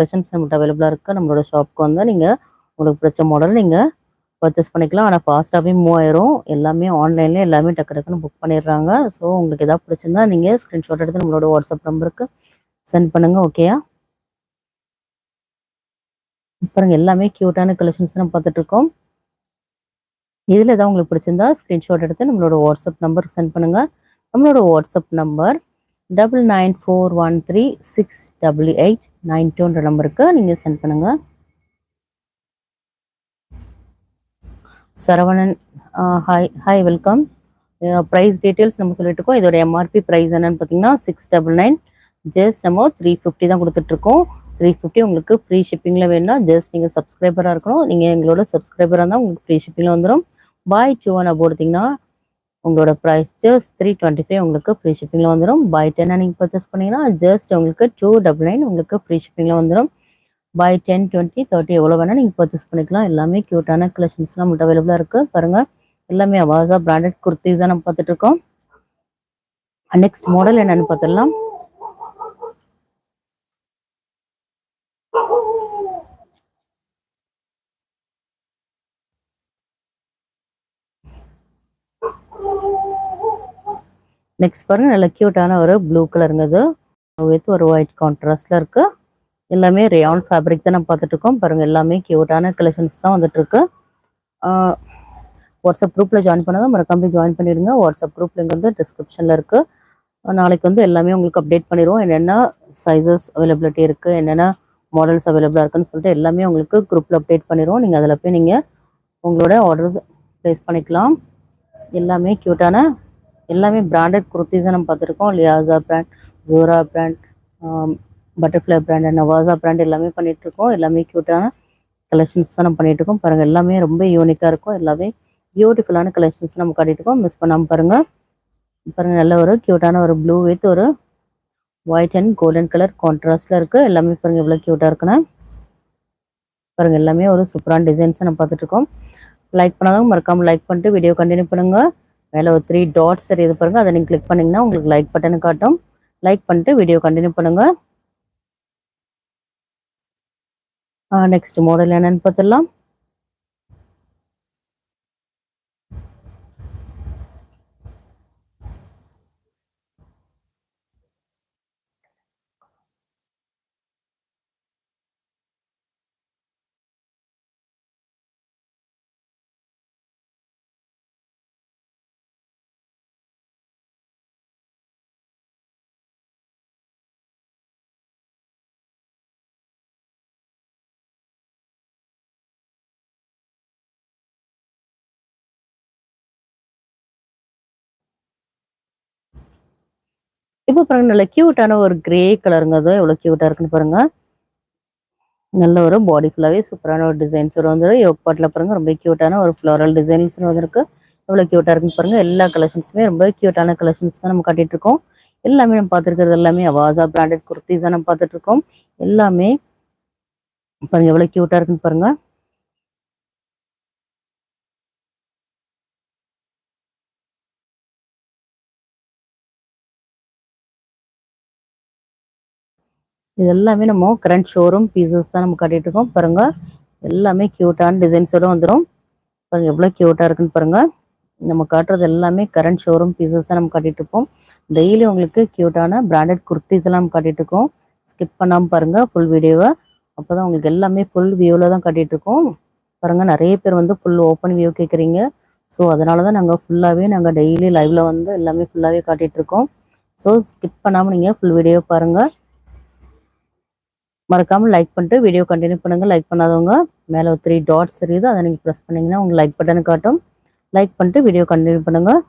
Collections நம்மகிட்ட அவைலபிளாக இருக்குது. நம்மளோட ஷாப்க்கு வந்து நீங்கள் உங்களுக்கு பிடிச்ச மாடல் நீங்கள் பர்ச்சேஸ் பண்ணிக்கலாம். ஆனால் ஃபாஸ்ட்டாகவே மூவ் ஆயிரும். எல்லாமே ஆன்லைன்லேயே எல்லாமே டக்கு டக்குன்னு புக் பண்ணிடுறாங்க. ஸோ உங்களுக்கு எதாவது பிடிச்சிருந்தா நீங்கள் ஸ்க்ரீன்ஷாட் எடுத்து நம்மளோட வாட்ஸ்அப் நம்பருக்கு சென்ட் பண்ணுங்கள். ஓகேயா? பாருங்க எல்லாமே க்யூட்டான கலெக்ஷன்ஸ் நம்ம பார்த்துட்ருக்கோம். இதில் ஏதாவது உங்களுக்கு பிடிச்சிருந்தா ஸ்க்ரீன்ஷாட் எடுத்து நம்மளோட வாட்ஸ்அப் நம்பருக்கு சென்ட் பண்ணுங்கள். நம்மளோட வாட்ஸ்அப் நம்பர் 9941368892 நம்பருக்கு நீங்கள் சென்ட் பண்ணுங்கள். Saravanan hi welcome. Price details நம்ம சொல்லிட்டு இருக்கோம். இதோட எம்ஆர்பி ப்ரைஸ் என்னன்னு பார்த்தீங்கன்னா 699. ஜஸ்ட் நம்ம 350 தான் கொடுத்துட்ருக்கோம். 350 உங்களுக்கு ஃப்ரீ ஷிப்பிங்கில் வேணும்னா ஜஸ்ட் நீங்கள் சப்ஸ்கிரைபராக இருக்கணும். நீங்கள் எங்களோட சப்ஸ்கிரைபராக இருந்தால் உங்களுக்கு ஃப்ரீ ஷிப்பிங்கில் வந்துடும். பாய் 2 1 போடுத்திங்கன்னா உங்களோட ப்ரைஸ் ஜஸ்ட் 325 உங்களுக்கு ஃப்ரீ ஷிப்பிங்கில் வந்துடும். பை 10 நீங்கள் பர்ச்சேஸ் பண்ணிங்கன்னா ஜஸ்ட் உங்களுக்கு 299 உங்களுக்கு ஃப்ரீ ஷிப்பிங்கில் வந்துடும். பை 10 20 30 எவ்வளோ வேணால் நீங்கள் பர்ச்சேஸ் பண்ணிக்கலாம். எல்லாமே க்யூட்டான கலெக்ஷன்ஸ்லாம் நம்மகிட்ட அவைலபிளாக இருக்குது. பாருங்கள் எல்லாமே அவாசா பிராண்டட் குர்த்திஸ் தான் நம்ம பார்த்துட்ருக்கோம். நெக்ஸ்ட் மாடல் என்னென்னு பார்த்துடலாம். நெக்ஸ்ட் பாருங்கள் நல்ல க்யூட்டான ஒரு ப்ளூ கலருங்கிறது வித் ஒரு ஒயிட் கான்ட்ராஸ்டில் இருக்குது. எல்லாமே ரேயான் ஃபேப்ரிக் தான் நம்ம பார்த்துட்ருக்கோம். பாருங்கள் எல்லாமே க்யூட்டான கலெக்ஷன்ஸ் தான் வந்துட்டுருக்கு. வாட்ஸ்அப் குரூப்பில் ஜாயின் பண்ணால் மறக்காம ஜாயின் பண்ணிடுங்க. வாட்ஸ்அப் குரூப் லிங்க் வந்து டிஸ்கிரிப்ஷனில் இருக்குது. நாளைக்கு வந்து எல்லாமே உங்களுக்கு அப்டேட் பண்ணிடுவோம். என்னென்ன சைஸஸ் அவைலபிலிட்டி இருக்குது, என்னென்ன மாடல்ஸ் அவைலபிளாக இருக்குன்னு சொல்லிட்டு எல்லாமே உங்களுக்கு குரூப்பில் அப்டேட் பண்ணிடுவோம். நீங்கள் அதில் போய் நீங்கள் உங்களோட ஆர்டர்ஸ் ப்ளேஸ் பண்ணிக்கலாம். எல்லாமே க்யூட்டான எல்லாமே பிராண்டட் குர்த்திஸை நம்ம பார்த்துருக்கோம். Liyasa brand, Jora brand, butterfly brand and Navasa brand எல்லாமே பண்ணிகிட்ருக்கோம். எல்லாமே க்யூட்டான கலெக்ஷன்ஸ் தான் நம்ம பண்ணிகிட்ருக்கோம். பாருங்கள் எல்லாமே ரொம்ப யூனிக்காக இருக்கும். எல்லாமே பியூட்டிஃபுல்லான கலெக்ஷன்ஸ் நம்ம காட்டிகிட்ருக்கோம். மிஸ் பண்ணாமல் பாருங்கள். பாருங்கள் நல்ல ஒரு க்யூட்டான ஒரு ப்ளூ வித் ஒரு ஒயிட் அண்ட் கோல்டன் கலர் கான்ட்ராஸ்டில் இருக்குது. எல்லாமே பாருங்கள் எவ்வளோ க்யூட்டாக இருக்குன்னு. பாருங்கள் எல்லாமே ஒரு சூப்பரான டிசைன்ஸை நம்ம பார்த்துட்ருக்கோம். லைக் பண்ணாதவங்க மறக்காமல் லைக் பண்ணிட்டு வீடியோ கண்டினியூ பண்ணுங்கள். மேலே ஒரு 3 டாட்ஸ் தெரியுது பாருங்கள். அதை நீங்கள் கிளிக் பண்ணிங்கன்னா உங்களுக்கு லைக் பட்டனை காட்டும். லைக் பண்ணிட்டு வீடியோ கண்டினியூ பண்ணுங்கள். நெக்ஸ்ட் மாடல் என்னன்னு பார்த்துடலாம். இப்போ பாருங்க நல்ல க்யூட்டான ஒரு கிரே கலருங்க. அது எவ்வளோ க்யூட்டாக இருக்குன்னு பாருங்கள். நல்ல ஒரு பாடி ஃபுல்லாகவே சூப்பரான ஒரு டிசைன்ஸ் வந்துடும். யோக் பாட்டில் பாருங்கள் ரொம்ப க்யூட்டான ஒரு ஃப்ளோரல் டிசைன்ஸ் வந்துருக்கு. எவ்வளோ க்யூட்டாக இருக்குன்னு பாருங்கள். எல்லா கலெக்ஷன்ஸுமே ரொம்ப க்யூட்டான கலெக்ஷன்ஸ் தான் நம்ம காட்டிகிட்ருக்கோம். எல்லாமே நம்ம பார்த்துருக்கிறது எல்லாமே அவாசா பிராண்டட் குர்த்திஸ் தான் நம்ம பார்த்துட்ருக்கோம். எல்லாமே பாருங்கள் எவ்வளோ க்யூட்டாக இருக்குன்னு பாருங்கள். இது எல்லாமே நம்ம கரண்ட் ஷோரூம் பீசஸ் தான் நம்ம காட்டிட்டு இருக்கோம். பாருங்க எல்லாமே க்யூட்டான டிசைன்ஸோட வந்துடும். பாருங்க எவ்வளோ க்யூட்டாக இருக்குன்னு பாருங்க. நம்ம காட்டுறது எல்லாமே கரண்ட் ஷோரூம் பீசஸ் தான் நம்ம காட்டிட்டு இருக்கோம். டெய்லி உங்களுக்கு க்யூட்டான பிராண்டட் குர்த்திஸ் எல்லாம் நம்ம காட்டிட்டு இருக்கோம். ஸ்கிப் பண்ணாமல் பாருங்க ஃபுல் வீடியோவை. அப்போதான் உங்களுக்கு எல்லாமே ஃபுல் வியூவில் தான் காட்டிட்டு இருக்கோம். பாருங்க நிறைய பேர் வந்து ஃபுல் ஓப்பன் வியூ கேட்குறீங்க. ஸோ அதனால தான் நாங்கள் ஃபுல்லாகவே நாங்கள் டெய்லி லைவ்ல வந்து எல்லாமே ஃபுல்லாகவே காட்டிட்டு இருக்கோம். ஸோ ஸ்கிப் பண்ணாமல் நீங்கள் ஃபுல் வீடியோ பாருங்கள். மறக்காமல் லைக் பண்ணிட்டு வீடியோ கண்டினியூ பண்ணுங்கள். லைக் பண்ணாதவங்க மேலே ஒரு 3 டாட்ஸ் தெரியுது, அதை நீங்கள் ப்ரெஸ் பண்ணிங்கன்னா உங்களுக்கு லைக் பட்டனை காட்டும். லைக் பண்ணிட்டு வீடியோ கண்டினியூ பண்ணுங்கள்.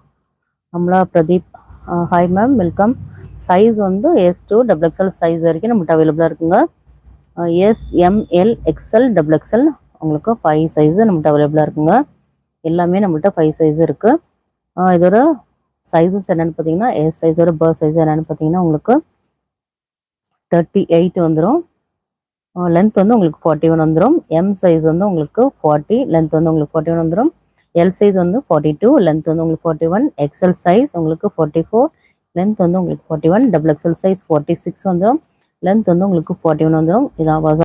Amla Pradeep hi ma'am welcome. Size வந்து S2 XXL சைஸ் வரைக்கும் நம்மகிட்ட அவைலபிளாக இருக்குங்க. S M L XL XXL உங்களுக்கு 5 சைஸு நம்மகிட்ட அவைலபிளாக இருக்குங்க. எல்லாமே நம்மகிட்ட 5 சைஸ் இருக்குது. இதோட சைஸஸ் என்னென்னு பார்த்தீங்கன்னா S சைஸோட சைஸ் என்னென்னு பார்த்தீங்கன்னா உங்களுக்கு 38 வந்துடும். லென்த் வந்து உங்களுக்கு 41 வந்துடும். M சைஸ் வந்து உங்களுக்கு 40, லென்த் வந்து உங்களுக்கு 41 வந்துடும். L சைஸ் வந்து 42, லென்த் வந்து உங்களுக்கு 41. XL சைஸ் உங்களுக்கு 44, லென்த் வந்து உங்களுக்கு 41. XXL சைஸ் 46 வந்துடும். லென்த் வந்து உங்களுக்கு 41 வந்துடும். இதான்